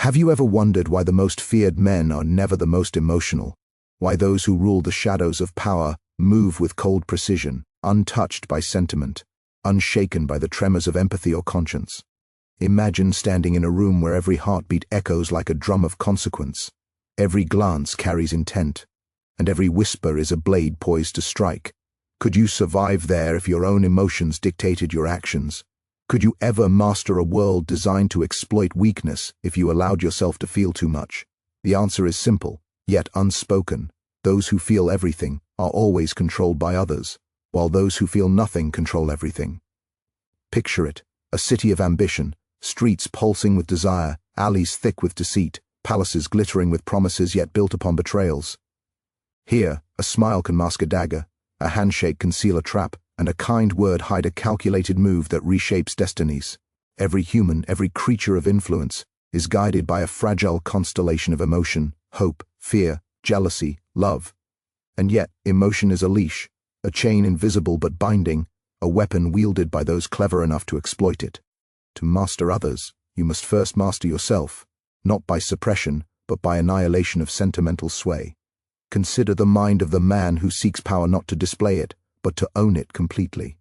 Have you ever wondered why the most feared men are never the most emotional? Why those who rule the shadows of power move with cold precision, untouched by sentiment, unshaken by the tremors of empathy or conscience? Imagine standing in a room where every heartbeat echoes like a drum of consequence, every glance carries intent, and every whisper is a blade poised to strike. Could you survive there if your own emotions dictated your actions? Could you ever master a world designed to exploit weakness if you allowed yourself to feel too much? The answer is simple, yet unspoken. Those who feel everything are always controlled by others, while those who feel nothing control everything. Picture it, a city of ambition, streets pulsing with desire, alleys thick with deceit, palaces glittering with promises yet built upon betrayals. Here, a smile can mask a dagger, a handshake conceal a trap, and a kind word hide a calculated move that reshapes destinies. Every human, every creature of influence, is guided by a fragile constellation of emotion, hope, fear, jealousy, love. And yet, emotion is a leash, a chain invisible but binding, a weapon wielded by those clever enough to exploit it. To master others, you must first master yourself, not by suppression, but by annihilation of sentimental sway. Consider the mind of the man who seeks power not to display it, but to own it completely.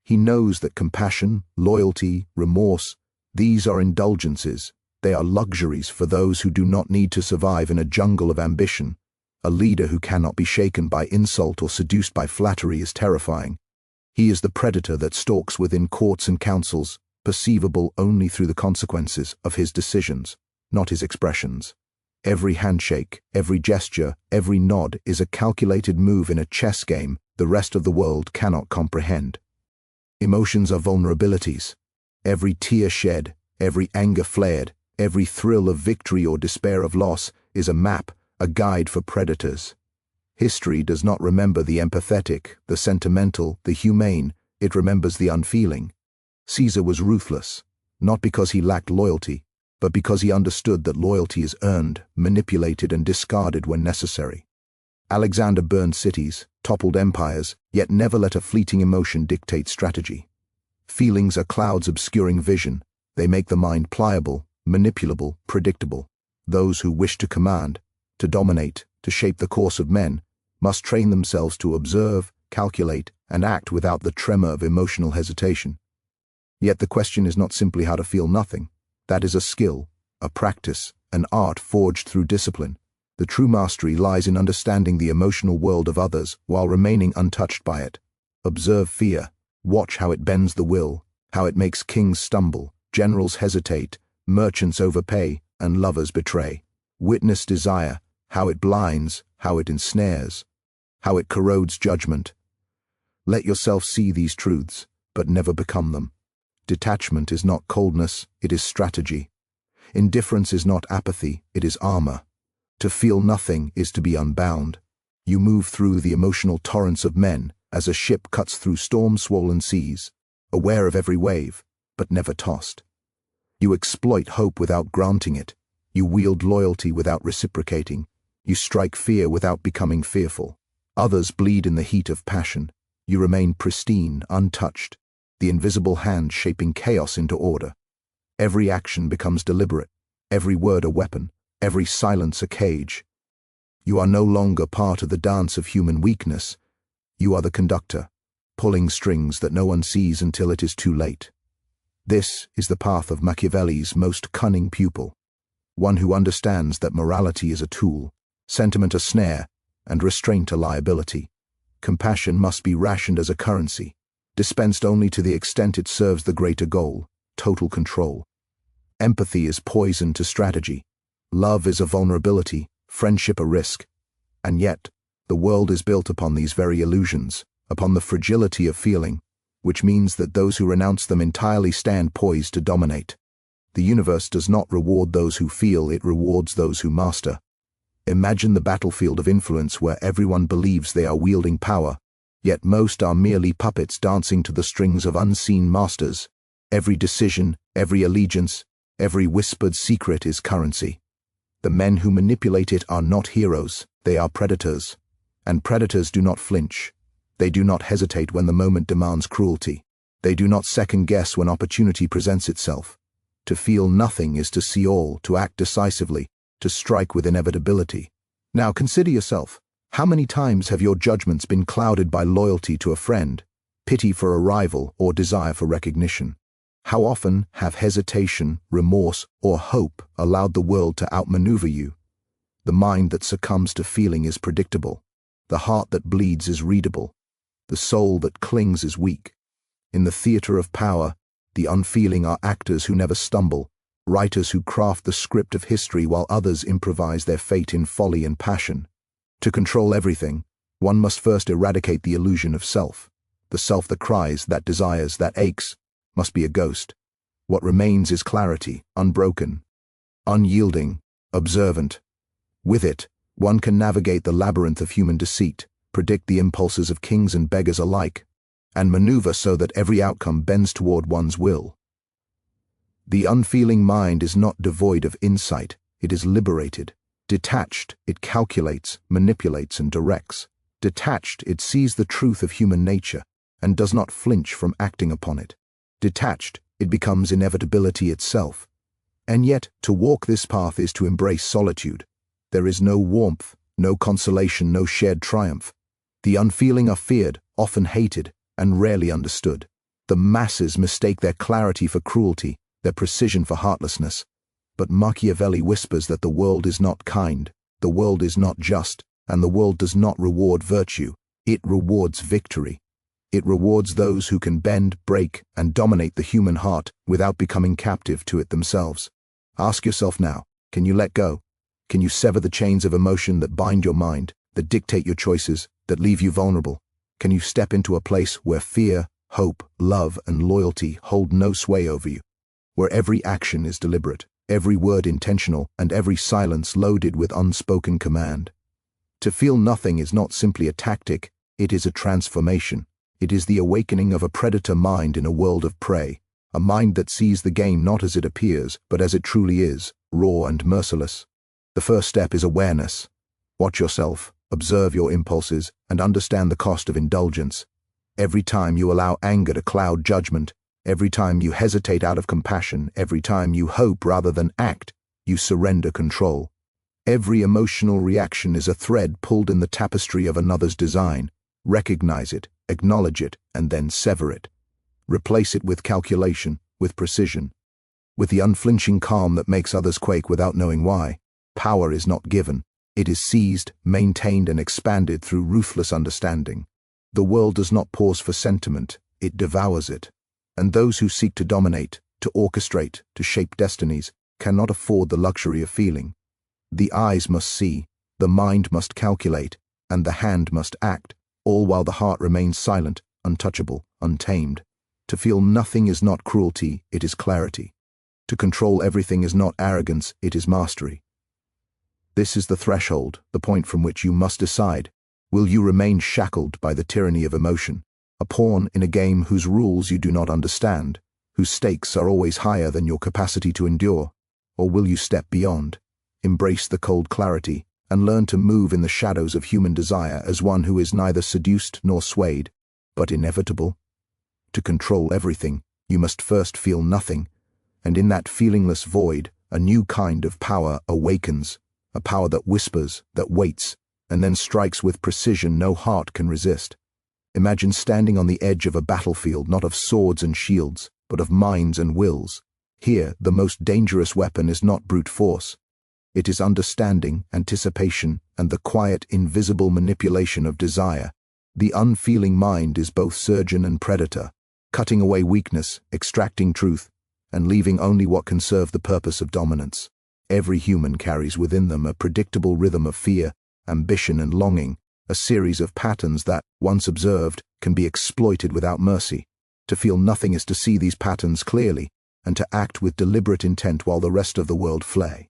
He knows that compassion, loyalty, remorse, these are indulgences. They are luxuries for those who do not need to survive in a jungle of ambition. A leader who cannot be shaken by insult or seduced by flattery is terrifying. He is the predator that stalks within courts and councils, perceivable only through the consequences of his decisions, not his expressions. Every handshake, every gesture, every nod is a calculated move in a chess game the rest of the world cannot comprehend. Emotions are vulnerabilities. Every tear shed, every anger flared, every thrill of victory or despair of loss is a map, a guide for predators. History does not remember the empathetic, the sentimental, the humane, it remembers the unfeeling. Caesar was ruthless, not because he lacked loyalty, but because he understood that loyalty is earned, manipulated, and discarded when necessary. Alexander burned cities, toppled empires, yet never let a fleeting emotion dictate strategy. Feelings are clouds obscuring vision. They make the mind pliable, manipulable, predictable. Those who wish to command, to dominate, to shape the course of men, must train themselves to observe, calculate, and act without the tremor of emotional hesitation. Yet the question is not simply how to feel nothing. That is a skill, a practice, an art forged through discipline. The true mastery lies in understanding the emotional world of others while remaining untouched by it. Observe fear, watch how it bends the will, how it makes kings stumble, generals hesitate, merchants overpay, and lovers betray. Witness desire, how it blinds, how it ensnares, how it corrodes judgment. Let yourself see these truths, but never become them. Detachment is not coldness, it is strategy. Indifference is not apathy, it is armor. To feel nothing is to be unbound. You move through the emotional torrents of men as a ship cuts through storm-swollen seas, aware of every wave, but never tossed. You exploit hope without granting it. You wield loyalty without reciprocating. You strike fear without becoming fearful. Others bleed in the heat of passion. You remain pristine, untouched, the invisible hand shaping chaos into order. Every action becomes deliberate, every word a weapon, every silence a cage. You are no longer part of the dance of human weakness. You are the conductor, pulling strings that no one sees until it is too late. This is the path of Machiavelli's most cunning pupil, one who understands that morality is a tool, sentiment a snare, and restraint a liability. Compassion must be rationed as a currency, dispensed only to the extent it serves the greater goal, total control. Empathy is poison to strategy. Love is a vulnerability, friendship a risk. And yet, the world is built upon these very illusions, upon the fragility of feeling, which means that those who renounce them entirely stand poised to dominate. The universe does not reward those who feel, it rewards those who master. Imagine the battlefield of influence where everyone believes they are wielding power, yet most are merely puppets dancing to the strings of unseen masters. Every decision, every allegiance, every whispered secret is currency. The men who manipulate it are not heroes, they are predators. And predators do not flinch. They do not hesitate when the moment demands cruelty. They do not second guess when opportunity presents itself. To feel nothing is to see all, to act decisively, to strike with inevitability. Now consider yourself. How many times have your judgments been clouded by loyalty to a friend, pity for a rival, or desire for recognition? How often have hesitation, remorse, or hope allowed the world to outmaneuver you? The mind that succumbs to feeling is predictable. The heart that bleeds is readable. The soul that clings is weak. In the theater of power, the unfeeling are actors who never stumble, writers who craft the script of history while others improvise their fate in folly and passion. To control everything, one must first eradicate the illusion of self. The self that cries, that desires, that aches, must be a ghost. What remains is clarity, unbroken, unyielding, observant. With it, one can navigate the labyrinth of human deceit, predict the impulses of kings and beggars alike, and maneuver so that every outcome bends toward one's will. The unfeeling mind is not devoid of insight, it is liberated. Detached, it calculates, manipulates, and directs. Detached, it sees the truth of human nature and does not flinch from acting upon it. Detached, it becomes inevitability itself. And yet, to walk this path is to embrace solitude. There is no warmth, no consolation, no shared triumph. The unfeeling are feared, often hated, and rarely understood. The masses mistake their clarity for cruelty, their precision for heartlessness. But Machiavelli whispers that the world is not kind, the world is not just, and the world does not reward virtue. It rewards victory. It rewards those who can bend, break, and dominate the human heart without becoming captive to it themselves. Ask yourself now, can you let go? Can you sever the chains of emotion that bind your mind, that dictate your choices, that leave you vulnerable? Can you step into a place where fear, hope, love, and loyalty hold no sway over you? Where every action is deliberate, every word intentional, and every silence loaded with unspoken command. To feel nothing is not simply a tactic, it is a transformation. It is the awakening of a predator mind in a world of prey, a mind that sees the game not as it appears, but as it truly is, raw and merciless. The first step is awareness. Watch yourself, observe your impulses, and understand the cost of indulgence. Every time you allow anger to cloud judgment, every time you hesitate out of compassion, every time you hope rather than act, you surrender control. Every emotional reaction is a thread pulled in the tapestry of another's design. Recognize it, acknowledge it, and then sever it. Replace it with calculation, with precision, with the unflinching calm that makes others quake without knowing why. Power is not given. It is seized, maintained, and expanded through ruthless understanding. The world does not pause for sentiment, it devours it. And those who seek to dominate, to orchestrate, to shape destinies, cannot afford the luxury of feeling. The eyes must see, the mind must calculate, and the hand must act, all while the heart remains silent, untouchable, untamed. To feel nothing is not cruelty, it is clarity. To control everything is not arrogance, it is mastery. This is the threshold, the point from which you must decide. Will you remain shackled by the tyranny of emotion, a pawn in a game whose rules you do not understand, whose stakes are always higher than your capacity to endure? Or will you step beyond, embrace the cold clarity, and learn to move in the shadows of human desire as one who is neither seduced nor swayed, but inevitable? To control everything, you must first feel nothing, and in that feelingless void, a new kind of power awakens, a power that whispers, that waits, and then strikes with precision no heart can resist. Imagine standing on the edge of a battlefield not of swords and shields, but of minds and wills. Here, the most dangerous weapon is not brute force. It is understanding, anticipation, and the quiet, invisible manipulation of desire. The unfeeling mind is both surgeon and predator, cutting away weakness, extracting truth, and leaving only what can serve the purpose of dominance. Every human carries within them a predictable rhythm of fear, ambition, and longing, a series of patterns that, once observed, can be exploited without mercy. To feel nothing is to see these patterns clearly, and to act with deliberate intent while the rest of the world flay.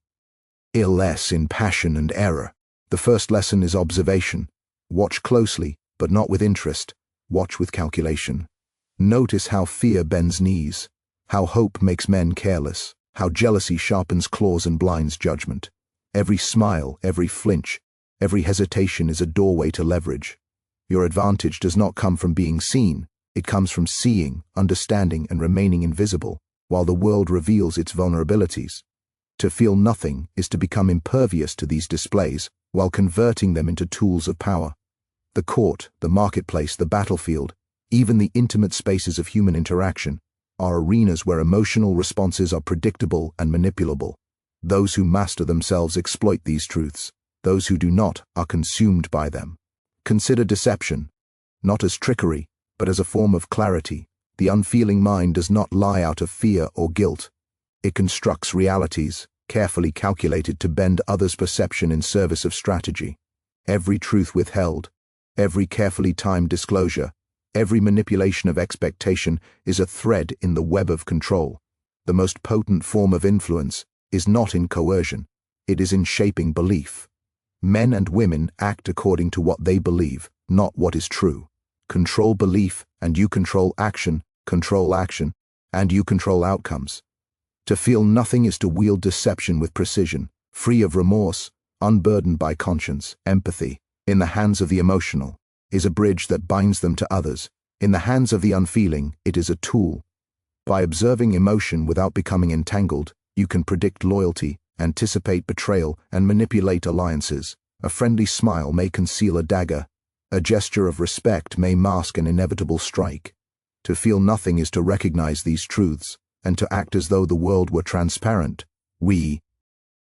Less in passion and error. The first lesson is observation. Watch closely, but not with interest. Watch with calculation. Notice how fear bends knees, how hope makes men careless, how jealousy sharpens claws and blinds judgment. Every smile, every flinch, every hesitation is a doorway to leverage. Your advantage does not come from being seen, it comes from seeing, understanding, and remaining invisible. while the world reveals its vulnerabilities. To feel nothing is to become impervious to these displays while converting them into tools of power. The court, the marketplace, the battlefield, even the intimate spaces of human interaction, are arenas where emotional responses are predictable and manipulable. Those who master themselves exploit these truths. Those who do not are consumed by them. Consider deception, not as trickery, but as a form of clarity. The unfeeling mind does not lie out of fear or guilt. It constructs realities, carefully calculated to bend others' perception in service of strategy. Every truth withheld, every carefully timed disclosure, every manipulation of expectation is a thread in the web of control. The most potent form of influence is not in coercion, it is in shaping belief. Men and women act according to what they believe, not what is true. Control belief, and you control action, and you control outcomes. To feel nothing is to wield deception with precision, free of remorse, unburdened by conscience. Empathy, in the hands of the emotional, is a bridge that binds them to others. In the hands of the unfeeling, it is a tool. By observing emotion without becoming entangled, you can predict loyalty, anticipate betrayal, and manipulate alliances. A friendly smile may conceal a dagger. A gesture of respect may mask an inevitable strike. To feel nothing is to recognize these truths, and to act as though the world were transparent.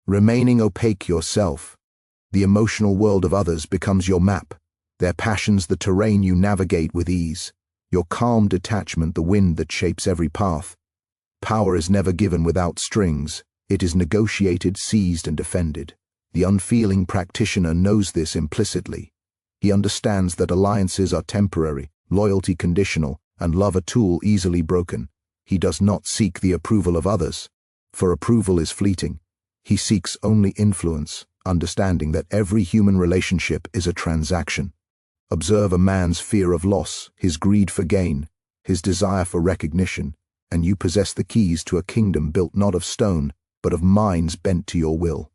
Remaining opaque yourself. The emotional world of others becomes your map, their passions the terrain you navigate with ease, your calm detachment the wind that shapes every path. Power is never given without strings, it is negotiated, seized, and defended. The unfeeling practitioner knows this implicitly. He understands that alliances are temporary, loyalty conditional, and love a tool easily broken. He does not seek the approval of others, for approval is fleeting. He seeks only influence, understanding that every human relationship is a transaction. Observe a man's fear of loss, his greed for gain, his desire for recognition, and you possess the keys to a kingdom built not of stone, but of minds bent to your will.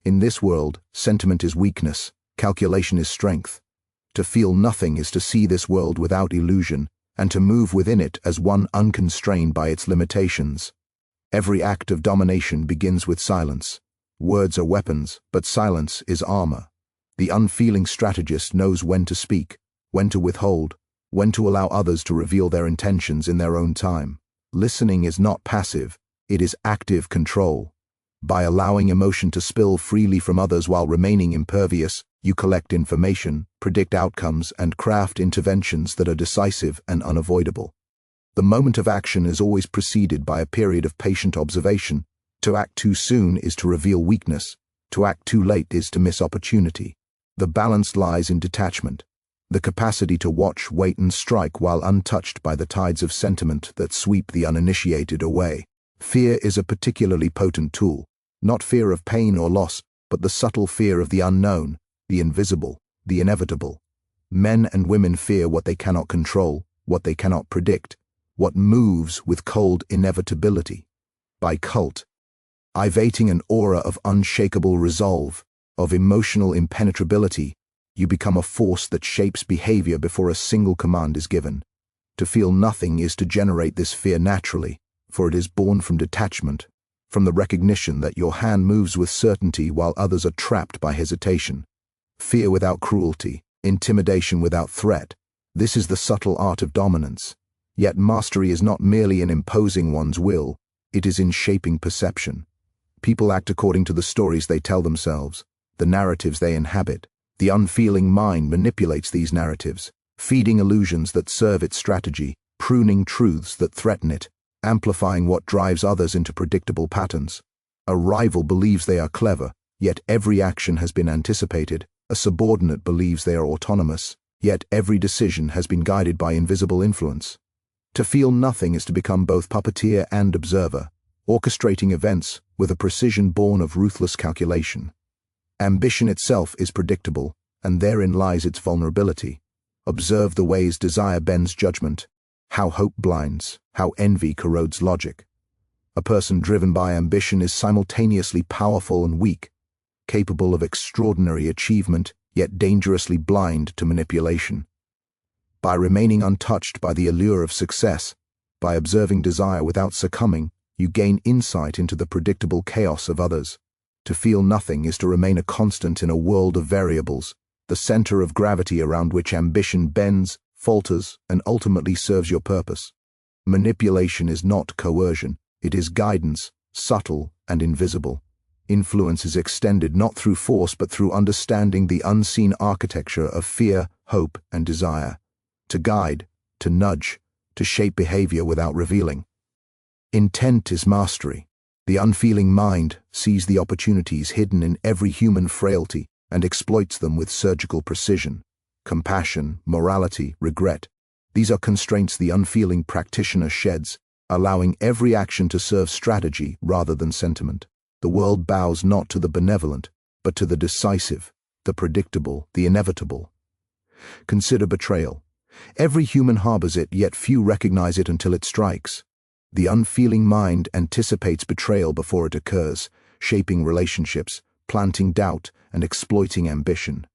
In this world, sentiment is weakness, calculation is strength. To feel nothing is to see this world without illusion, and to move within it as one unconstrained by its limitations. Every act of domination begins with silence. Words are weapons, but silence is armor. The unfeeling strategist knows when to speak, when to withhold, when to allow others to reveal their intentions in their own time. Listening is not passive, it is active control. By allowing emotion to spill freely from others while remaining impervious, you collect information, predict outcomes, and craft interventions that are decisive and unavoidable. The moment of action is always preceded by a period of patient observation. To act too soon is to reveal weakness. To act too late is to miss opportunity. The balance lies in detachment, the capacity to watch, wait, and strike while untouched by the tides of sentiment that sweep the uninitiated away. Fear is a particularly potent tool, not fear of pain or loss, but the subtle fear of the unknown, the invisible, the inevitable. Men and women fear what they cannot control, what they cannot predict, what moves with cold inevitability. By cult, cultivating an aura of unshakable resolve, of emotional impenetrability, you become a force that shapes behavior before a single command is given. To feel nothing is to generate this fear naturally, for it is born from detachment, from the recognition that your hand moves with certainty while others are trapped by hesitation. Fear without cruelty, intimidation without threat. This is the subtle art of dominance. Yet mastery is not merely in imposing one's will, it is in shaping perception. People act according to the stories they tell themselves, the narratives they inhabit. The unfeeling mind manipulates these narratives, feeding illusions that serve its strategy, pruning truths that threaten it, amplifying what drives others into predictable patterns. A rival believes they are clever, yet every action has been anticipated. A subordinate believes they are autonomous, yet every decision has been guided by invisible influence. To feel nothing is to become both puppeteer and observer, orchestrating events with a precision born of ruthless calculation. Ambition itself is predictable, and therein lies its vulnerability. Observe the ways desire bends judgment, how hope blinds, how envy corrodes logic. A person driven by ambition is simultaneously powerful and weak, capable of extraordinary achievement, yet dangerously blind to manipulation. By remaining untouched by the allure of success, by observing desire without succumbing, You gain insight into the predictable chaos of others. To feel nothing is to remain a constant in a world of variables, the center of gravity around which ambition bends, falters, and ultimately serves your purpose. Manipulation is not coercion, it is guidance, subtle and invisible. Influence is extended not through force but through understanding the unseen architecture of fear, hope, and desire. To guide, to nudge, to shape behavior without revealing. Intent is mastery. The unfeeling mind sees the opportunities hidden in every human frailty and exploits them with surgical precision. Compassion, morality, regret. These are constraints the unfeeling practitioner sheds, allowing every action to serve strategy rather than sentiment. The world bows not to the benevolent, but to the decisive, the predictable, the inevitable. Consider betrayal. Every human harbors it, yet few recognize it until it strikes. The unfeeling mind anticipates betrayal before it occurs, shaping relationships, planting doubt, and exploiting ambition.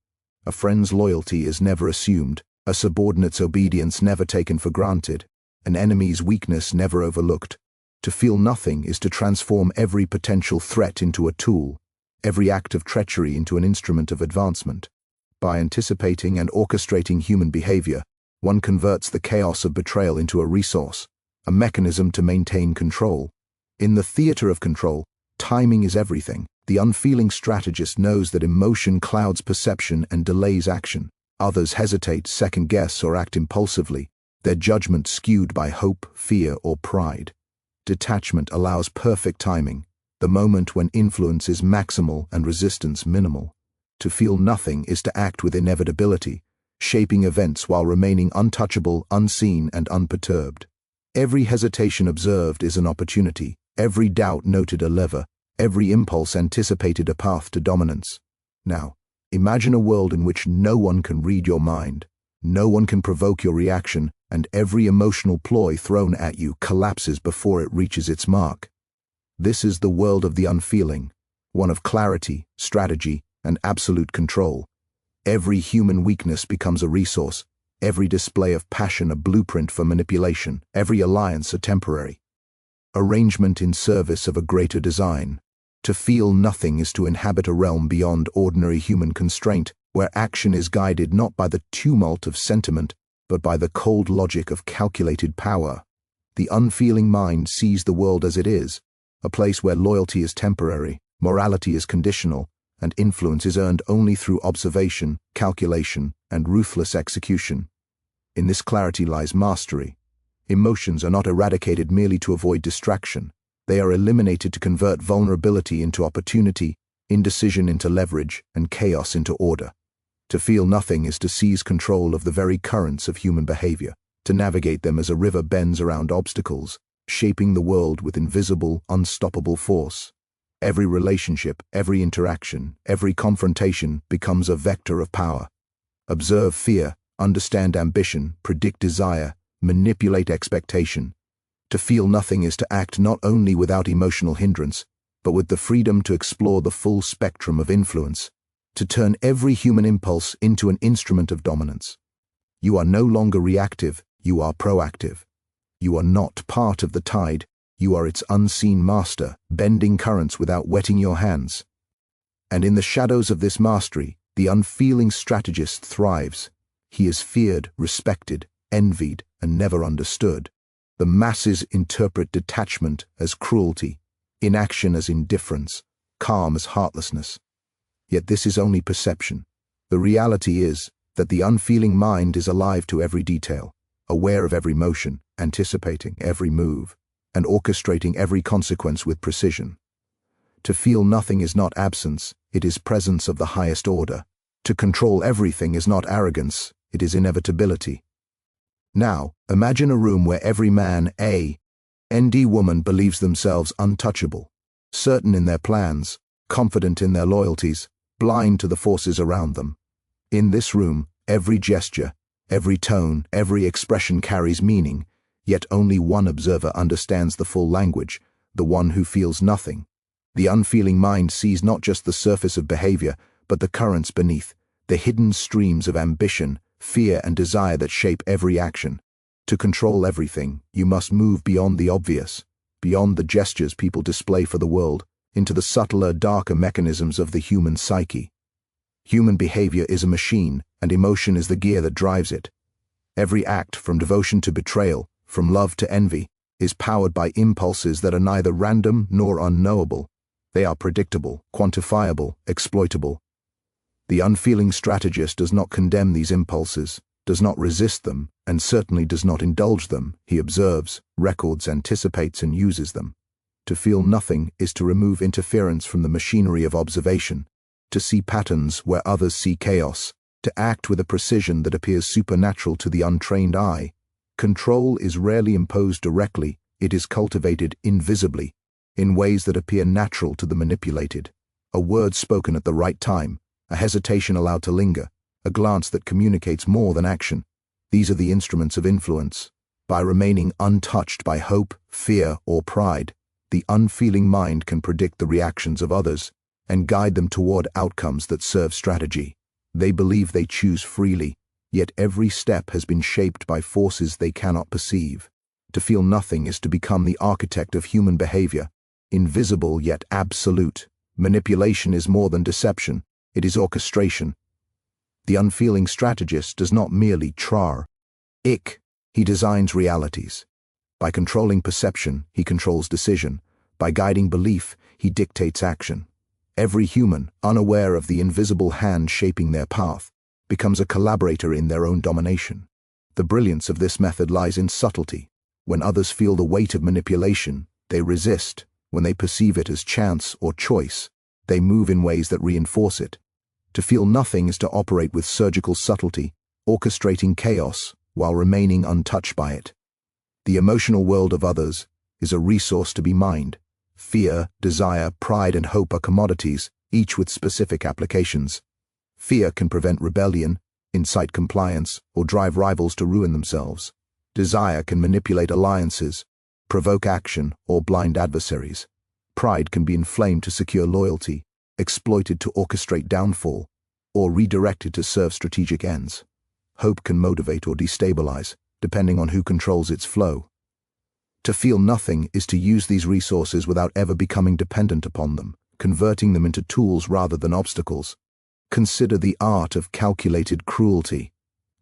A friend's loyalty is never assumed, a subordinate's obedience never taken for granted, an enemy's weakness never overlooked. To feel nothing is to transform every potential threat into a tool, every act of treachery into an instrument of advancement. By anticipating and orchestrating human behavior, one converts the chaos of betrayal into a resource, a mechanism to maintain control. In the theater of control, timing is everything. The unfeeling strategist knows that emotion clouds perception and delays action. Others hesitate, second-guess, or act impulsively, their judgment skewed by hope, fear, or pride. Detachment allows perfect timing, the moment when influence is maximal and resistance minimal. To feel nothing is to act with inevitability, shaping events while remaining untouchable, unseen, and unperturbed. Every hesitation observed is an opportunity, every doubt noted a lever, every impulse anticipated a path to dominance. Now, imagine a world in which no one can read your mind, no one can provoke your reaction, and every emotional ploy thrown at you collapses before it reaches its mark. This is the world of the unfeeling, one of clarity, strategy, and absolute control. Every human weakness becomes a resource, every display of passion a blueprint for manipulation, every alliance a temporary arrangement in service of a greater design. To feel nothing is to inhabit a realm beyond ordinary human constraint, where action is guided not by the tumult of sentiment, but by the cold logic of calculated power. The unfeeling mind sees the world as it is, a place where loyalty is temporary, morality is conditional, and influence is earned only through observation, calculation, and ruthless execution. In this clarity lies mastery. Emotions are not eradicated merely to avoid distraction. They are eliminated to convert vulnerability into opportunity, indecision into leverage, and chaos into order. To feel nothing is to seize control of the very currents of human behavior, to navigate them as a river bends around obstacles, shaping the world with invisible, unstoppable force. Every relationship, every interaction, every confrontation becomes a vector of power. Observe fear, understand ambition, predict desire, manipulate expectation. To feel nothing is to act not only without emotional hindrance, but with the freedom to explore the full spectrum of influence, to turn every human impulse into an instrument of dominance. You are no longer reactive, you are proactive. You are not part of the tide, you are its unseen master, bending currents without wetting your hands. And in the shadows of this mastery, the unfeeling strategist thrives. He is feared, respected, envied, and never understood. The masses interpret detachment as cruelty, inaction as indifference, calm as heartlessness. Yet this is only perception. The reality is that the unfeeling mind is alive to every detail, aware of every motion, anticipating every move, and orchestrating every consequence with precision. To feel nothing is not absence, it is presence of the highest order. To control everything is not arrogance, it is inevitability. Now, imagine a room where every man, and woman believes themselves untouchable, certain in their plans, confident in their loyalties, blind to the forces around them. In this room, every gesture, every tone, every expression carries meaning, yet only one observer understands the full language, the one who feels nothing. The unfeeling mind sees not just the surface of behavior, but the currents beneath, the hidden streams of ambition, fear, and desire that shape every action. To control everything, you must move beyond the obvious. beyond the gestures people display for the world, into the subtler, darker mechanisms of the human psyche. Human behavior is a machine, and emotion is the gear that drives it. Every act, from devotion to betrayal, from love to envy, is powered by impulses that are neither random nor unknowable. They are predictable, quantifiable, exploitable. The unfeeling strategist does not condemn these impulses, does not resist them, and certainly does not indulge them. He observes, records, anticipates, and uses them. To feel nothing is to remove interference from the machinery of observation, to see patterns where others see chaos, to act with a precision that appears supernatural to the untrained eye. Control is rarely imposed directly, it is cultivated invisibly, in ways that appear natural to the manipulated. A word spoken at the right time, a hesitation allowed to linger, a glance that communicates more than action. These are the instruments of influence. By remaining untouched by hope, fear, or pride, the unfeeling mind can predict the reactions of others and guide them toward outcomes that serve strategy. They believe they choose freely, yet every step has been shaped by forces they cannot perceive. To feel nothing is to become the architect of human behavior, invisible yet absolute. Manipulation is more than deception, it is orchestration. The unfeeling strategist does not merely he designs realities. By controlling perception, he controls decision. By guiding belief, he dictates action. Every human, unaware of the invisible hand shaping their path, becomes a collaborator in their own domination. The brilliance of this method lies in subtlety. When others feel the weight of manipulation, they resist. When they perceive it as chance or choice, they move in ways that reinforce it. To feel nothing is to operate with surgical subtlety, orchestrating chaos while remaining untouched by it. The emotional world of others is a resource to be mined. Fear, desire, pride, and hope are commodities, each with specific applications. Fear can prevent rebellion, incite compliance, or drive rivals to ruin themselves. Desire can manipulate alliances, provoke action, or blind adversaries. Pride can be inflamed to secure loyalty, exploited to orchestrate downfall, or redirected to serve strategic ends. Hope can motivate or destabilize, depending on who controls its flow. To feel nothing is to use these resources without ever becoming dependent upon them, converting them into tools rather than obstacles. Consider the art of calculated cruelty.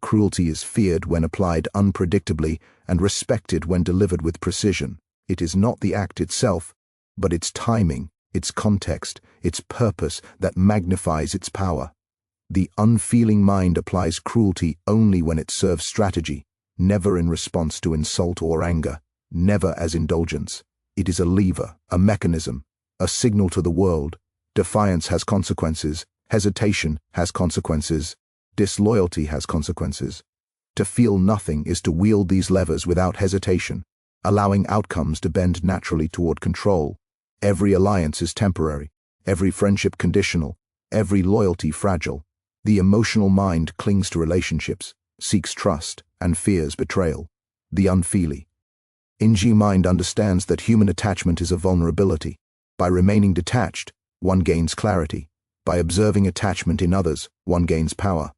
Cruelty is feared when applied unpredictably and respected when delivered with precision. It is not the act itself, but its timing, its context, its purpose that magnifies its power. The unfeeling mind applies cruelty only when it serves strategy, never in response to insult or anger, never as indulgence. It is a lever, a mechanism, a signal to the world. Defiance has consequences, hesitation has consequences, disloyalty has consequences. To feel nothing is to wield these levers without hesitation, allowing outcomes to bend naturally toward control. Every alliance is temporary, every friendship conditional, every loyalty fragile. The emotional mind clings to relationships, seeks trust, and fears betrayal. The unfeeling mind understands that human attachment is a vulnerability. By remaining detached, one gains clarity. By observing attachment in others, one gains power.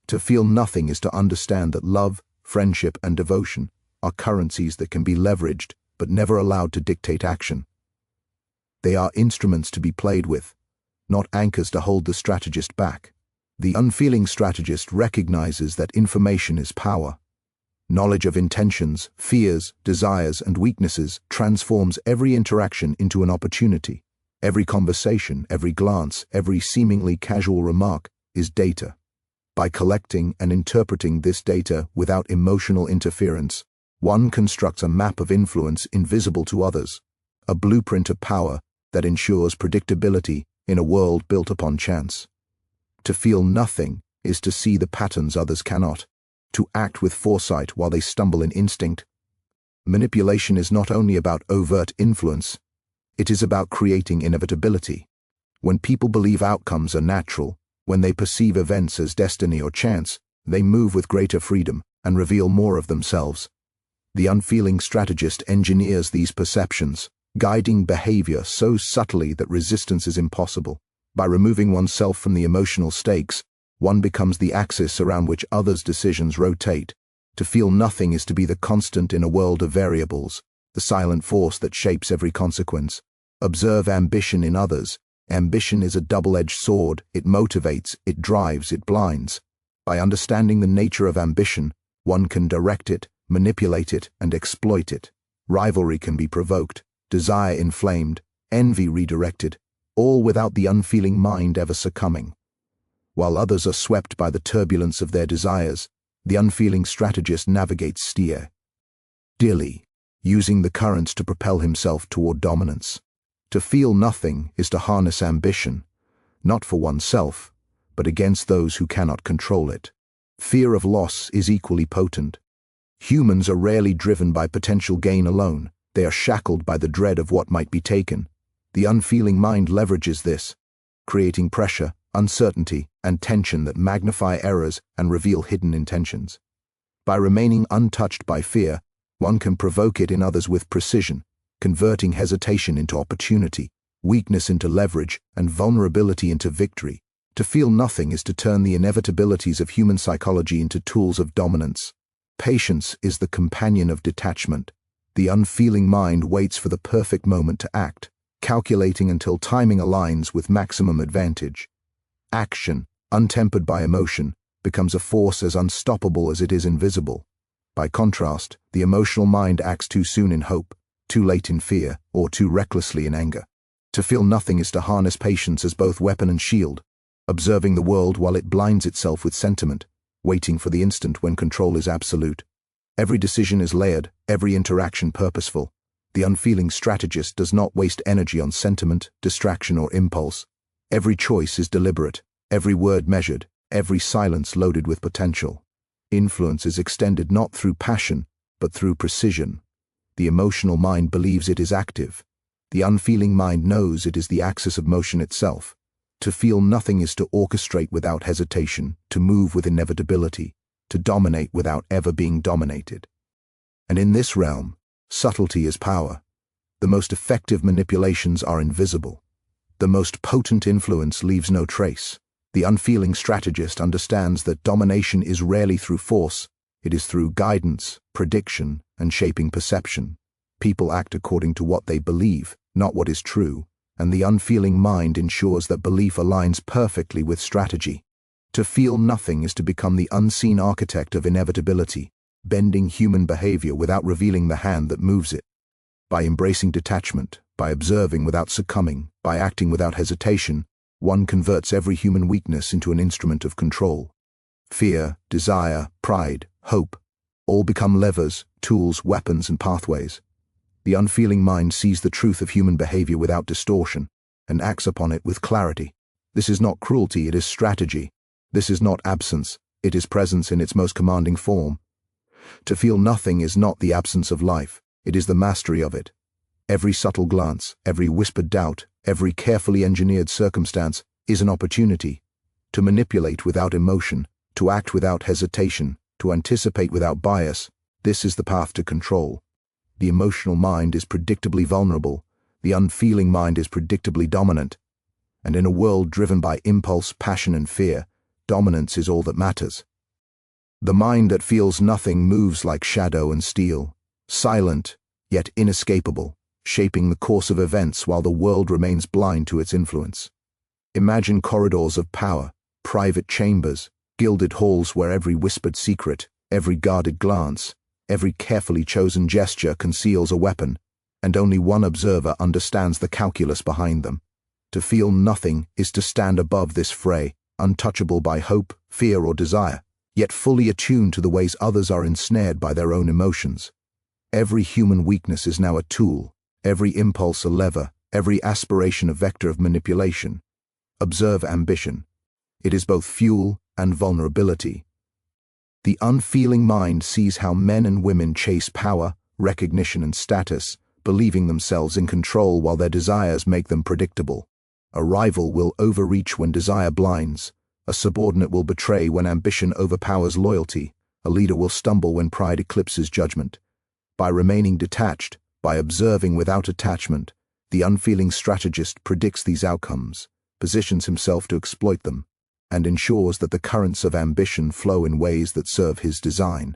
To feel nothing is to understand that love, friendship, and devotion are currencies that can be leveraged but never allowed to dictate action. They are instruments to be played with, not anchors to hold the strategist back. The unfeeling strategist recognizes that information is power. Knowledge of intentions, fears, desires, and weaknesses transforms every interaction into an opportunity. Every conversation, every glance, every seemingly casual remark is data. By collecting and interpreting this data without emotional interference, one constructs a map of influence invisible to others, a blueprint of power that ensures predictability in a world built upon chance. To feel nothing is to see the patterns others cannot, to act with foresight while they stumble in instinct. Manipulation is not only about overt influence, it is about creating inevitability. When people believe outcomes are natural, when they perceive events as destiny or chance, they move with greater freedom and reveal more of themselves. The unfeeling strategist engineers these perceptions, guiding behavior so subtly that resistance is impossible. By removing oneself from the emotional stakes, one becomes the axis around which others' decisions rotate. To feel nothing is to be the constant in a world of variables, the silent force that shapes every consequence. Observe ambition in others. Ambition is a double-edged sword. It motivates, it drives, it blinds. By understanding the nature of ambition, one can direct it, manipulate it, and exploit it. Rivalry can be provoked, desire inflamed, envy redirected, all without the unfeeling mind ever succumbing. While others are swept by the turbulence of their desires, the unfeeling strategist navigates steerily, using the currents to propel himself toward dominance. To feel nothing is to harness ambition, not for oneself, but against those who cannot control it. Fear of loss is equally potent. Humans are rarely driven by potential gain alone. They are shackled by the dread of what might be taken. The unfeeling mind leverages this, creating pressure, uncertainty, and tension that magnify errors and reveal hidden intentions. By remaining untouched by fear, one can provoke it in others with precision, converting hesitation into opportunity, weakness into leverage, and vulnerability into victory. To feel nothing is to turn the inevitabilities of human psychology into tools of dominance. Patience is the companion of detachment. The unfeeling mind waits for the perfect moment to act, calculating until timing aligns with maximum advantage. Action, untempered by emotion, becomes a force as unstoppable as it is invisible. By contrast, the emotional mind acts too soon in hope, too late in fear, or too recklessly in anger. To feel nothing is to harness patience as both weapon and shield, observing the world while it blinds itself with sentiment, waiting for the instant when control is absolute. Every decision is layered, every interaction purposeful. The unfeeling strategist does not waste energy on sentiment, distraction, or impulse. Every choice is deliberate, every word measured, every silence loaded with potential. Influence is extended not through passion, but through precision. The emotional mind believes it is active. The unfeeling mind knows it is the axis of motion itself. To feel nothing is to orchestrate without hesitation, to move with inevitability, to dominate without ever being dominated. And in this realm, subtlety is power. The most effective manipulations are invisible. The most potent influence leaves no trace. The unfeeling strategist understands that domination is rarely through force. It is through guidance, prediction, and shaping perception. People act according to what they believe, not what is true, and the unfeeling mind ensures that belief aligns perfectly with strategy. To feel nothing is to become the unseen architect of inevitability, bending human behavior without revealing the hand that moves it. By embracing detachment, by observing without succumbing, by acting without hesitation, one converts every human weakness into an instrument of control. Fear, desire, pride, hope, all become levers, tools, weapons, and pathways. The unfeeling mind sees the truth of human behavior without distortion, and acts upon it with clarity. This is not cruelty, it is strategy. This is not absence, it is presence in its most commanding form. To feel nothing is not the absence of life, it is the mastery of it. Every subtle glance, every whispered doubt, every carefully engineered circumstance is an opportunity. To manipulate without emotion, to act without hesitation, to anticipate without bias, this is the path to control. The emotional mind is predictably vulnerable, the unfeeling mind is predictably dominant. And in a world driven by impulse, passion, and fear, dominance is all that matters. The mind that feels nothing moves like shadow and steel, silent, yet inescapable, shaping the course of events while the world remains blind to its influence. Imagine corridors of power, private chambers, gilded halls where every whispered secret, every guarded glance, every carefully chosen gesture conceals a weapon, and only one observer understands the calculus behind them. To feel nothing is to stand above this fray, untouchable by hope, fear, or desire, yet fully attuned to the ways others are ensnared by their own emotions. Every human weakness is now a tool, every impulse a lever, every aspiration a vector of manipulation. Observe ambition. It is both fuel and vulnerability. The unfeeling mind sees how men and women chase power, recognition, and status, believing themselves in control while their desires make them predictable. A rival will overreach when desire blinds. A subordinate will betray when ambition overpowers loyalty. A leader will stumble when pride eclipses judgment. By remaining detached, by observing without attachment, the unfeeling strategist predicts these outcomes, positions himself to exploit them, and ensures that the currents of ambition flow in ways that serve his design.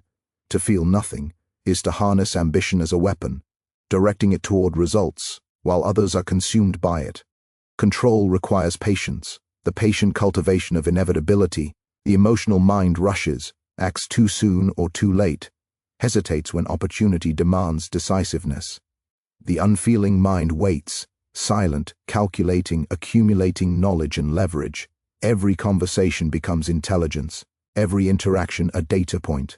To feel nothing is to harness ambition as a weapon, directing it toward results, while others are consumed by it. Control requires patience, the patient cultivation of inevitability. The emotional mind rushes, acts too soon or too late, hesitates when opportunity demands decisiveness. The unfeeling mind waits, silent, calculating, accumulating knowledge and leverage. Every conversation becomes intelligence, every interaction a data point.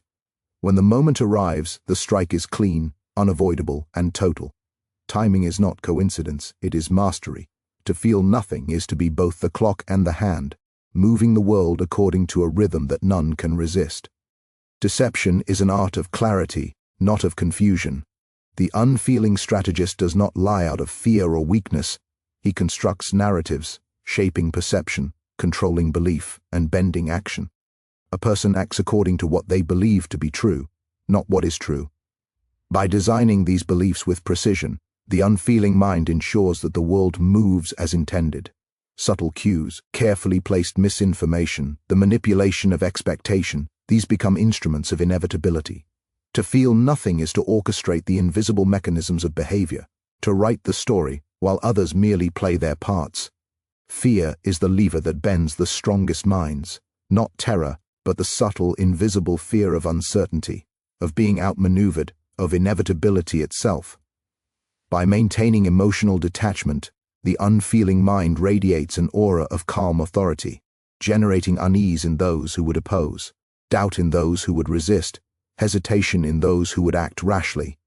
When the moment arrives, the strike is clean, unavoidable, and total. Timing is not coincidence, it is mastery. To feel nothing is to be both the clock and the hand, moving the world according to a rhythm that none can resist. Deception is an art of clarity, not of confusion. The unfeeling strategist does not lie out of fear or weakness. He constructs narratives, shaping perception, controlling belief, and bending action. A person acts according to what they believe to be true, not what is true. By designing these beliefs with precision, the unfeeling mind ensures that the world moves as intended. Subtle cues, carefully placed misinformation, the manipulation of expectation, these become instruments of inevitability. To feel nothing is to orchestrate the invisible mechanisms of behavior, to write the story while others merely play their parts. Fear is the lever that bends the strongest minds, not terror, but the subtle, invisible fear of uncertainty, of being outmaneuvered, of inevitability itself. By maintaining emotional detachment, the unfeeling mind radiates an aura of calm authority, generating unease in those who would oppose, doubt in those who would resist, hesitation in those who would act rashly.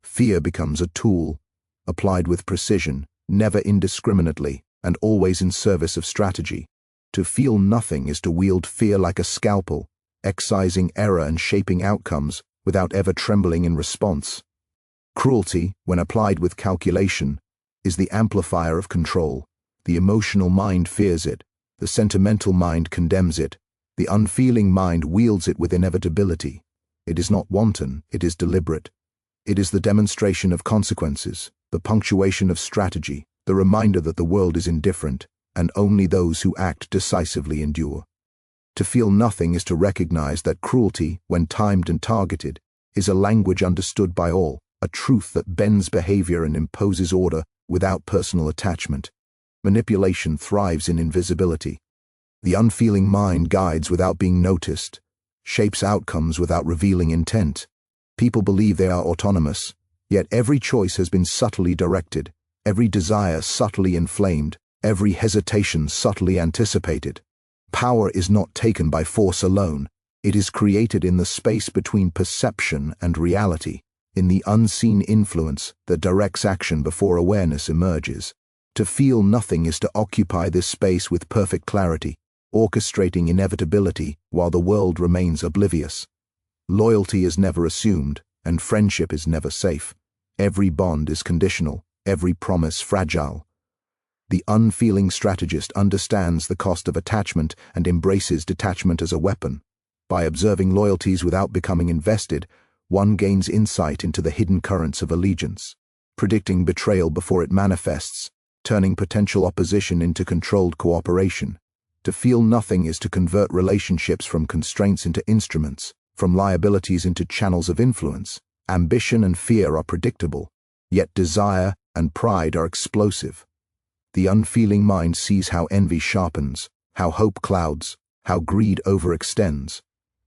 Fear becomes a tool, applied with precision, never indiscriminately, and always in service of strategy. To feel nothing is to wield fear like a scalpel, excising error and shaping outcomes without ever trembling in response. Cruelty, when applied with calculation, is the amplifier of control. The emotional mind fears it, the sentimental mind condemns it, the unfeeling mind wields it with inevitability. It is not wanton, it is deliberate. It is the demonstration of consequences, the punctuation of strategy, the reminder that the world is indifferent, and only those who act decisively endure. To feel nothing is to recognize that cruelty, when timed and targeted, is a language understood by all, a truth that bends behavior and imposes order without personal attachment. Manipulation thrives in invisibility. The unfeeling mind guides without being noticed, shapes outcomes without revealing intent. People believe they are autonomous, yet every choice has been subtly directed, every desire subtly inflamed, every hesitation subtly anticipated. Power is not taken by force alone, it is created in the space between perception and reality, in the unseen influence that directs action before awareness emerges. To feel nothing is to occupy this space with perfect clarity, orchestrating inevitability while the world remains oblivious. Loyalty is never assumed, and friendship is never safe. Every bond is conditional, every promise fragile. The unfeeling strategist understands the cost of attachment and embraces detachment as a weapon. By observing loyalties without becoming invested, one gains insight into the hidden currents of allegiance, predicting betrayal before it manifests, turning potential opposition into controlled cooperation. To feel nothing is to convert relationships from constraints into instruments, from liabilities into channels of influence. Ambition and fear are predictable, yet desire and pride are explosive. The unfeeling mind sees how envy sharpens, how hope clouds, how greed overextends.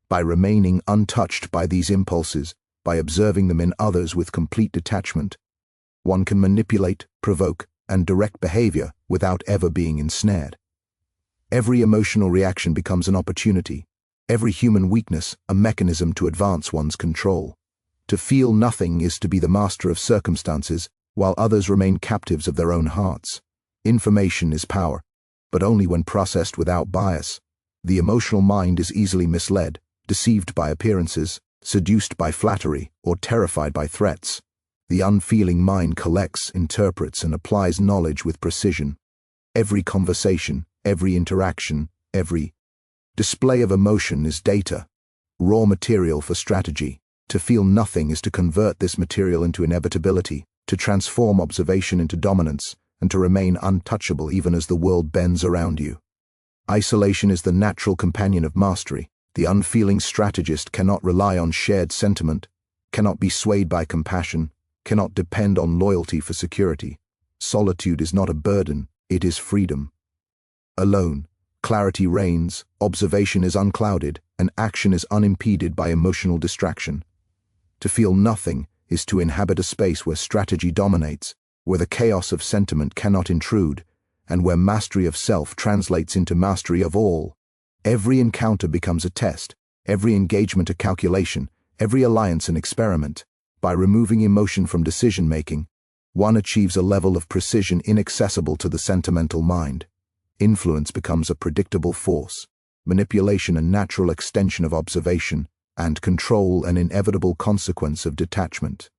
By remaining untouched by these impulses, by observing them in others with complete detachment, one can manipulate, provoke, and direct behavior without ever being ensnared. Every emotional reaction becomes an opportunity, every human weakness a mechanism to advance one's control. To feel nothing is to be the master of circumstances, while others remain captives of their own hearts. Information is power, but only when processed without bias. The emotional mind is easily misled, deceived by appearances, seduced by flattery, or terrified by threats. The unfeeling mind collects, interprets, and applies knowledge with precision. Every conversation, every interaction, every display of emotion is data, raw material for strategy. To feel nothing is to convert this material into inevitability, to transform observation into dominance, and to remain untouchable even as the world bends around you. Isolation is the natural companion of mastery. The unfeeling strategist cannot rely on shared sentiment, cannot be swayed by compassion, cannot depend on loyalty for security. Solitude is not a burden, it is freedom. Alone, clarity reigns, observation is unclouded, and action is unimpeded by emotional distraction. To feel nothing is to inhabit a space where strategy dominates, where the chaos of sentiment cannot intrude, and where mastery of self translates into mastery of all. Every encounter becomes a test, every engagement a calculation, every alliance an experiment. By removing emotion from decision-making, one achieves a level of precision inaccessible to the sentimental mind. Influence becomes a predictable force, manipulation a natural extension of observation, and control an inevitable consequence of detachment.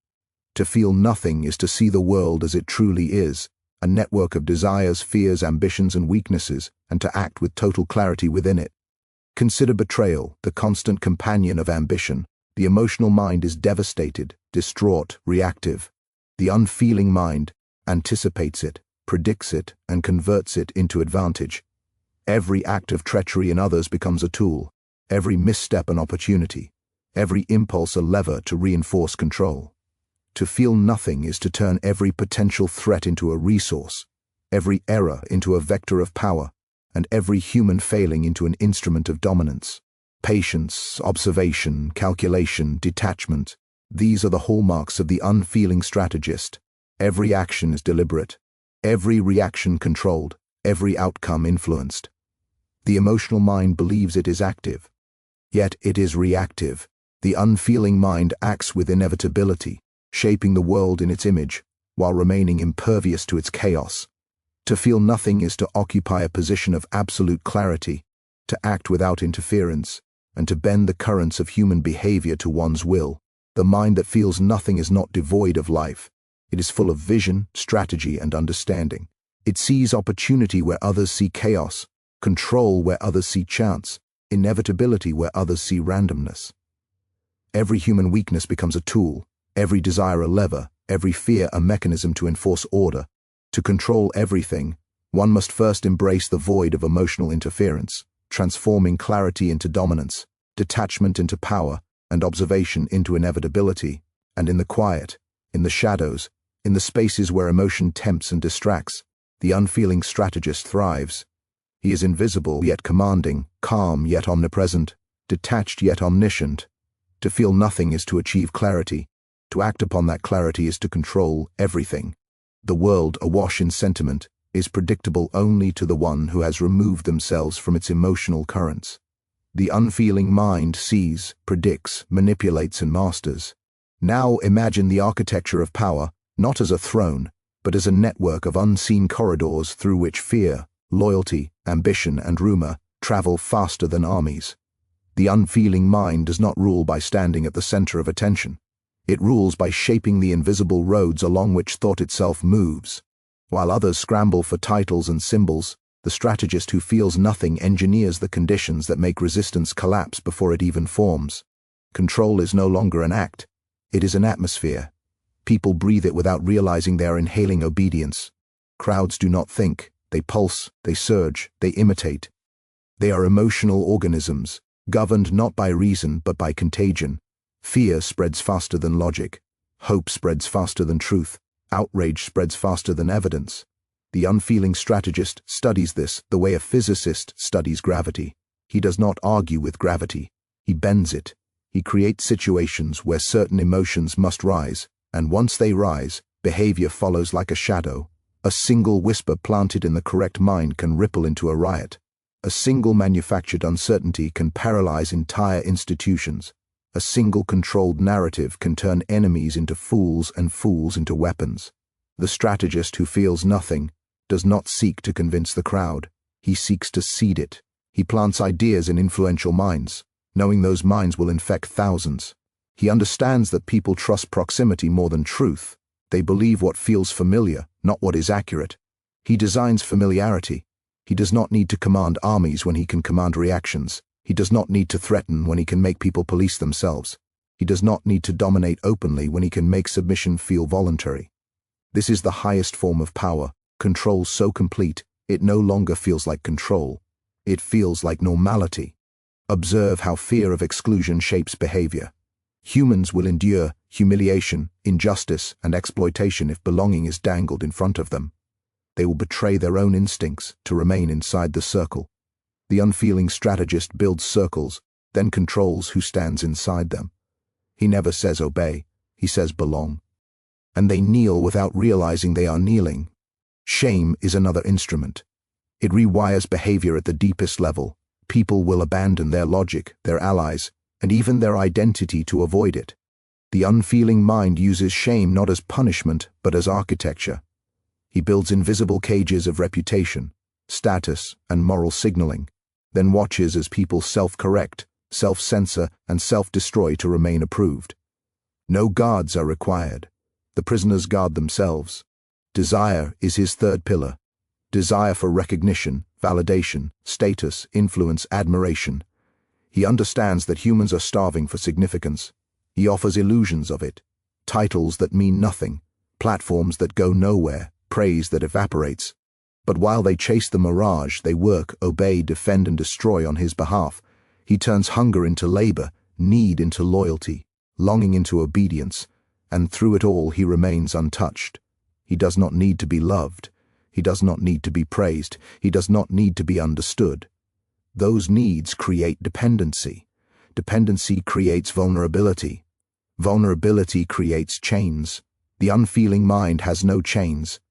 To feel nothing is to see the world as it truly is, a network of desires, fears, ambitions, and weaknesses, and to act with total clarity within it. Consider betrayal, the constant companion of ambition. The emotional mind is devastated, distraught, reactive. The unfeeling mind anticipates it, predicts it, and converts it into advantage. Every act of treachery in others becomes a tool, every misstep an opportunity, every impulse a lever to reinforce control. To feel nothing is to turn every potential threat into a resource, every error into a vector of power, and every human failing into an instrument of dominance. Patience, observation, calculation, detachment, these are the hallmarks of the unfeeling strategist. Every action is deliberate, every reaction controlled, every outcome influenced. The emotional mind believes it is active, yet it is reactive. The unfeeling mind acts with inevitability, shaping the world in its image, while remaining impervious to its chaos. To feel nothing is to occupy a position of absolute clarity, to act without interference, and to bend the currents of human behavior to one's will. The mind that feels nothing is not devoid of life. It is full of vision, strategy, and understanding. It sees opportunity where others see chaos, control where others see chance, inevitability where others see randomness. Every human weakness becomes a tool, every desire a lever, every fear a mechanism to enforce order. To control everything, one must first embrace the void of emotional interference, transforming clarity into dominance, detachment into power, and observation into inevitability. And in the quiet, in the shadows, in the spaces where emotion tempts and distracts, the unfeeling strategist thrives. He is invisible yet commanding, calm yet omnipresent, detached yet omniscient. To feel nothing is to achieve clarity. To act upon that clarity is to control everything. The world, awash in sentiment, is predictable only to the one who has removed themselves from its emotional currents. The unfeeling mind sees, predicts, manipulates, and masters. Now imagine the architecture of power, not as a throne, but as a network of unseen corridors through which fear, loyalty, ambition, and rumor travel faster than armies. The unfeeling mind does not rule by standing at the center of attention. It rules by shaping the invisible roads along which thought itself moves. While others scramble for titles and symbols, the strategist who feels nothing engineers the conditions that make resistance collapse before it even forms. Control is no longer an act, it is an atmosphere. People breathe it without realizing they are inhaling obedience. Crowds do not think, they pulse, they surge, they imitate. They are emotional organisms, governed not by reason but by contagion. Fear spreads faster than logic. Hope spreads faster than truth. Outrage spreads faster than evidence. The unfeeling strategist studies this the way a physicist studies gravity. He does not argue with gravity. He bends it. He creates situations where certain emotions must rise, and once they rise, behavior follows like a shadow. A single whisper planted in the correct mind can ripple into a riot. A single manufactured uncertainty can paralyze entire institutions. A single controlled narrative can turn enemies into fools and fools into weapons. The strategist who feels nothing does not seek to convince the crowd. He seeks to seed it. He plants ideas in influential minds, knowing those minds will infect thousands. He understands that people trust proximity more than truth. They believe what feels familiar, not what is accurate. He designs familiarity. He does not need to command armies when he can command reactions. He does not need to threaten when he can make people police themselves. He does not need to dominate openly when he can make submission feel voluntary. This is the highest form of power, control so complete, it no longer feels like control. It feels like normality. Observe how fear of exclusion shapes behavior. Humans will endure humiliation, injustice, and exploitation if belonging is dangled in front of them. They will betray their own instincts to remain inside the circle. The unfeeling strategist builds circles, then controls who stands inside them. He never says obey, he says belong. And they kneel without realizing they are kneeling. Shame is another instrument. It rewires behavior at the deepest level. People will abandon their logic, their allies, and even their identity to avoid it. The unfeeling mind uses shame not as punishment, but as architecture. He builds invisible cages of reputation, status, and moral signaling, then watches as people self-correct, self-censor, and self-destroy to remain approved. No guards are required. The prisoners guard themselves. Desire is his third pillar. Desire for recognition, validation, status, influence, admiration. He understands that humans are starving for significance. He offers illusions of it. Titles that mean nothing, platforms that go nowhere, praise that evaporates. But while they chase the mirage, they work, obey, defend, and destroy on his behalf. He turns hunger into labor, need into loyalty, longing into obedience, and through it all he remains untouched. He does not need to be loved. He does not need to be praised. He does not need to be understood. Those needs create dependency. Dependency creates vulnerability. Vulnerability creates chains. The unfeeling mind has no chains.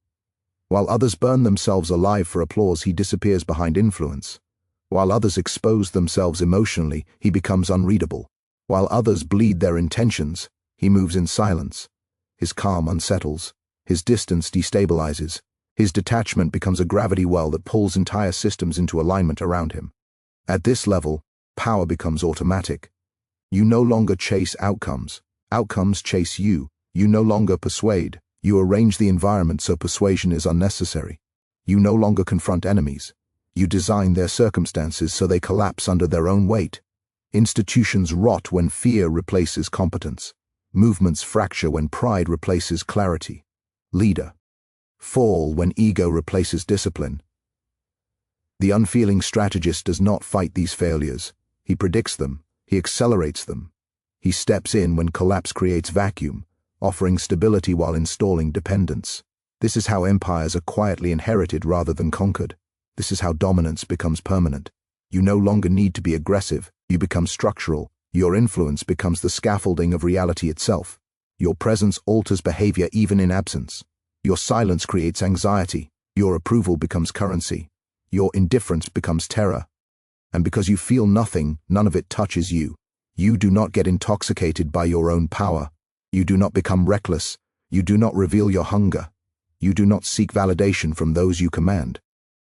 While others burn themselves alive for applause, he disappears behind influence. While others expose themselves emotionally, he becomes unreadable. While others bleed their intentions, he moves in silence. His calm unsettles. His distance destabilizes. His detachment becomes a gravity well that pulls entire systems into alignment around him. At this level, power becomes automatic. You no longer chase outcomes. Outcomes chase you. You no longer persuade. You arrange the environment so persuasion is unnecessary. You no longer confront enemies. You design their circumstances so they collapse under their own weight. Institutions rot when fear replaces competence. Movements fracture when pride replaces clarity. Leader fall when ego replaces discipline. The unfeeling strategist does not fight these failures. He predicts them. He accelerates them. He steps in when collapse creates vacuum, offering stability while installing dependence. This is how empires are quietly inherited rather than conquered. This is how dominance becomes permanent. You no longer need to be aggressive. You become structural. Your influence becomes the scaffolding of reality itself. Your presence alters behavior even in absence. Your silence creates anxiety. Your approval becomes currency. Your indifference becomes terror. And because you feel nothing, none of it touches you. You do not get intoxicated by your own power. You do not become reckless. You do not reveal your hunger. You do not seek validation from those you command.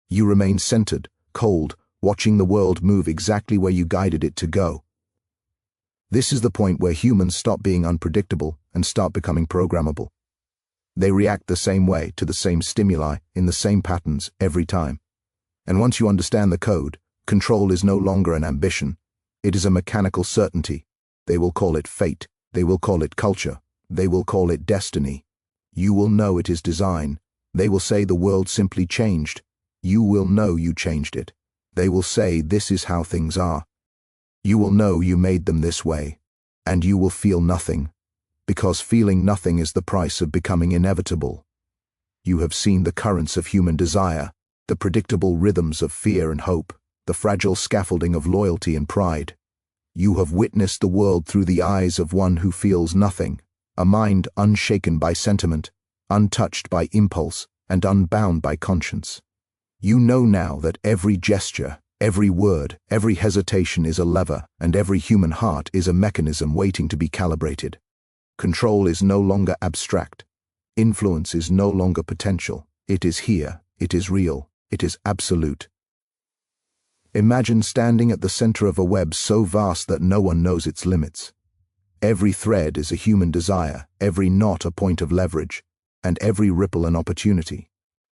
You remain centered, cold, watching the world move exactly where you guided it to go. This is the point where humans stop being unpredictable and start becoming programmable. They react the same way to the same stimuli in the same patterns every time. And once you understand the code, control is no longer an ambition. It is a mechanical certainty. They will call it fate. They will call it culture. They will call it destiny. You will know it is design. They will say the world simply changed. You will know you changed it. They will say this is how things are. You will know you made them this way. And you will feel nothing. Because feeling nothing is the price of becoming inevitable. You have seen the currents of human desire, the predictable rhythms of fear and hope, the fragile scaffolding of loyalty and pride. You have witnessed the world through the eyes of one who feels nothing, a mind unshaken by sentiment, untouched by impulse, and unbound by conscience. You know now that every gesture, every word, every hesitation is a lever, and every human heart is a mechanism waiting to be calibrated. Control is no longer abstract. Influence is no longer potential. It is here. It is real. It is absolute. Imagine standing at the center of a web so vast that no one knows its limits. Every thread is a human desire, every knot a point of leverage, and every ripple an opportunity.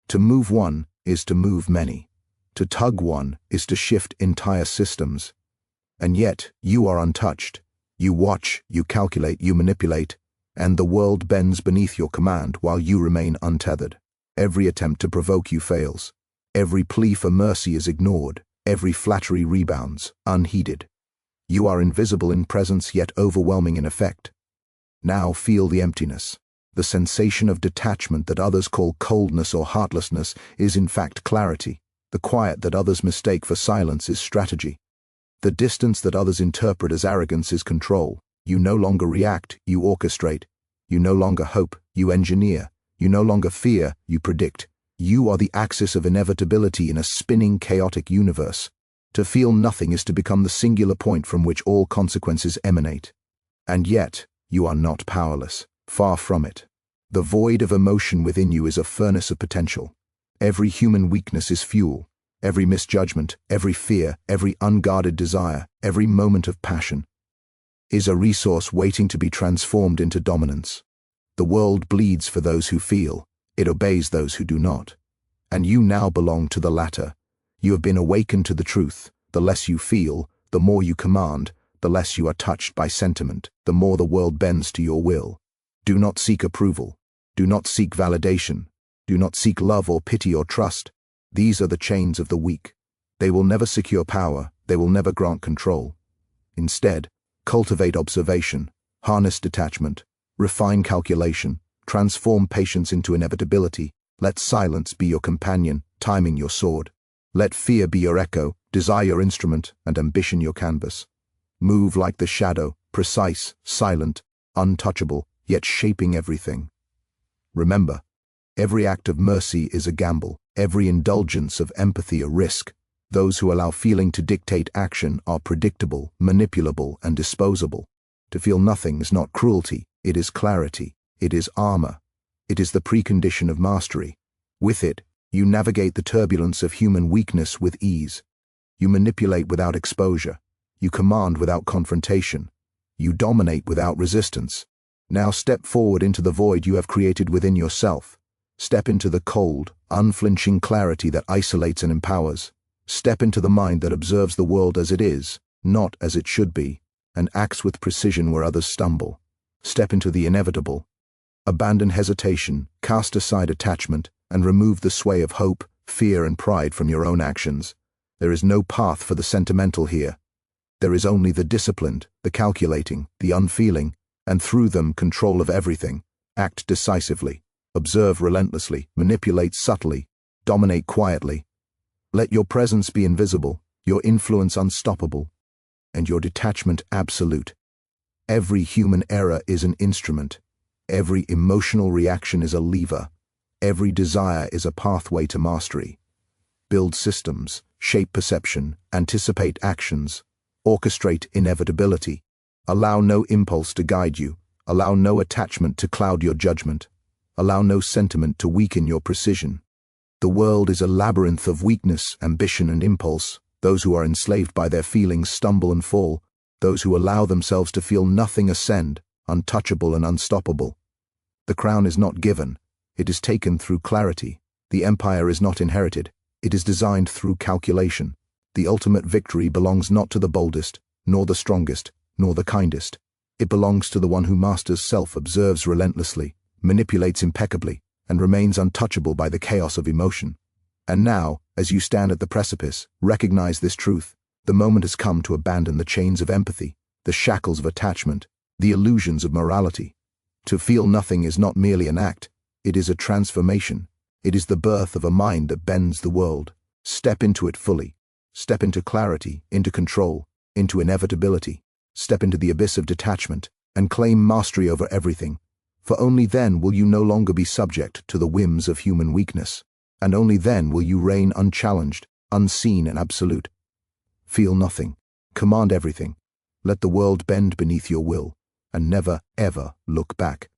To move one is to move many. To tug one is to shift entire systems. And yet, you are untouched. You watch, you calculate, you manipulate, and the world bends beneath your command while you remain untethered. Every attempt to provoke you fails. Every plea for mercy is ignored. Every flattery rebounds, unheeded. You are invisible in presence yet overwhelming in effect. Now feel the emptiness. The sensation of detachment that others call coldness or heartlessness is in fact clarity. The quiet that others mistake for silence is strategy. The distance that others interpret as arrogance is control. You no longer react, you orchestrate. You no longer hope, you engineer. You no longer fear, you predict. You are the axis of inevitability in a spinning, chaotic universe. To feel nothing is to become the singular point from which all consequences emanate. And yet, you are not powerless. Far from it. The void of emotion within you is a furnace of potential. Every human weakness is fuel. Every misjudgment, every fear, every unguarded desire, every moment of passion is a resource waiting to be transformed into dominance. The world bleeds for those who feel. It obeys those who do not. And you now belong to the latter. You have been awakened to the truth. The less you feel, the more you command. The less you are touched by sentiment, the more the world bends to your will. Do not seek approval. Do not seek validation. Do not seek love or pity or trust. These are the chains of the weak. They will never secure power. They will never grant control. Instead, cultivate observation, harness detachment, refine calculation, transform patience into inevitability. Let silence be your companion, timing your sword. Let fear be your echo, desire your instrument, and ambition your canvas. Move like the shadow, precise, silent, untouchable, yet shaping everything. Remember, every act of mercy is a gamble, every indulgence of empathy a risk. Those who allow feeling to dictate action are predictable, manipulable, and disposable. To feel nothing is not cruelty, it is clarity, it is armor, it is the precondition of mastery. With it, you navigate the turbulence of human weakness with ease. You manipulate without exposure. You command without confrontation. You dominate without resistance. Now step forward into the void you have created within yourself. Step into the cold, unflinching clarity that isolates and empowers. Step into the mind that observes the world as it is, not as it should be, and acts with precision where others stumble. Step into the inevitable. Abandon hesitation, cast aside attachment, and remove the sway of hope, fear, and pride from your own actions. There is no path for the sentimental here. There is only the disciplined, the calculating, the unfeeling, and through them control of everything. Act decisively, observe relentlessly, manipulate subtly, dominate quietly. Let your presence be invisible, your influence unstoppable, and your detachment absolute. Every human error is an instrument. Every emotional reaction is a lever. Every desire is a pathway to mastery. Build systems, shape perception, anticipate actions, orchestrate inevitability. Allow no impulse to guide you. Allow no attachment to cloud your judgment. Allow no sentiment to weaken your precision. The world is a labyrinth of weakness, ambition, and impulse. Those who are enslaved by their feelings stumble and fall. Those who allow themselves to feel nothing ascend, untouchable and unstoppable. The crown is not given. It is taken through clarity. The empire is not inherited. It is designed through calculation. The ultimate victory belongs not to the boldest, nor the strongest, nor the kindest. It belongs to the one who masters self, observes relentlessly, manipulates impeccably, and remains untouchable by the chaos of emotion. And now, as you stand at the precipice, recognize this truth. The moment has come to abandon the chains of empathy, the shackles of attachment, the illusions of morality. To feel nothing is not merely an act, it is a transformation. It is the birth of a mind that bends the world. Step into it fully. Step into clarity, into control, into inevitability. Step into the abyss of detachment, and claim mastery over everything. For only then will you no longer be subject to the whims of human weakness, and only then will you reign unchallenged, unseen, and absolute. Feel nothing. Command everything. Let the world bend beneath your will, and never, ever look back.